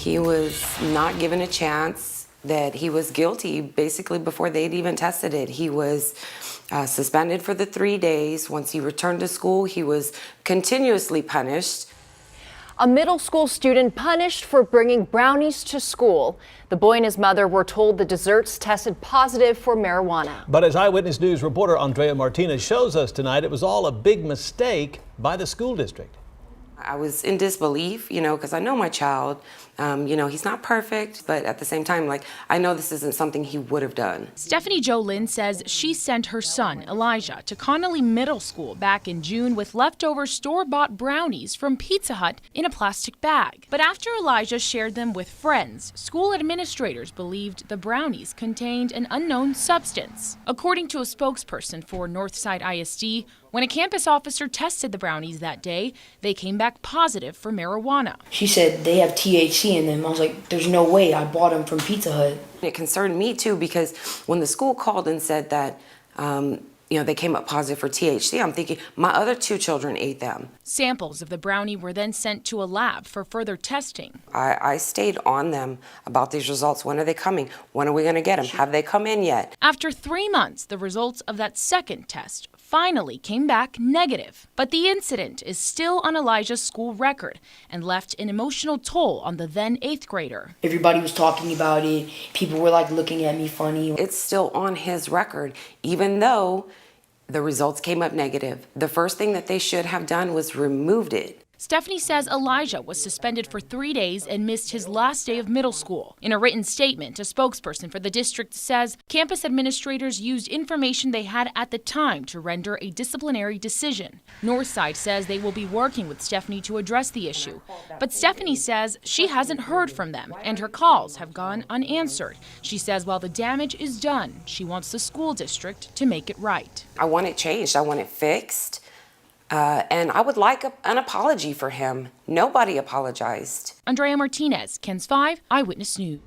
He was not given a chance, that he was guilty basically before they'd even tested it. He was suspended for the 3 days. Once he returned to school, he was continuously punished. A middle school student punished for bringing brownies to school. The boy and his mother were told the desserts tested positive for marijuana. But as Eyewitness News reporter Andrea Martinez shows us tonight, it was all a big mistake by the school district. I was in disbelief, because I know my child. He's not perfect, but at the same time, I know this isn't something he would have done. Stephanie Jo Lynn says she sent her son, Elijah, to Connolly Middle School back in June with leftover store-bought brownies from Pizza Hut in a plastic bag. But after Elijah shared them with friends, school administrators believed the brownies contained an unknown substance. According to a spokesperson for Northside ISD, when a campus officer tested the brownies that day, they came back positive for marijuana. She said they have THC in them. I was like, there's no way. I bought them from Pizza Hut. It concerned me too, because when the school called and said that they came up positive for THC, I'm thinking my other 2 children ate them. Samples of the brownie were then sent to a lab for further testing. I stayed on them about these results. When are they coming? When are we going to get them? Have they come in yet? After 3 months, the results of that second test finally came back negative. But the incident is still on Elijah's school record and left an emotional toll on the then 8th grader. Everybody was talking about it. People were looking at me funny. It's still on his record, even though the results came up negative. The first thing that they should have done was removed it. Stephanie says Elijah was suspended for 3 days and missed his last day of middle school. In a written statement, a spokesperson for the district says campus administrators used information they had at the time to render a disciplinary decision. Northside says they will be working with Stephanie to address the issue. But Stephanie says she hasn't heard from them and her calls have gone unanswered. She says while the damage is done, she wants the school district to make it right. I want it changed. I want it fixed. And I would like an apology for him. Nobody apologized. Andrea Martinez, KENS 5 Eyewitness News.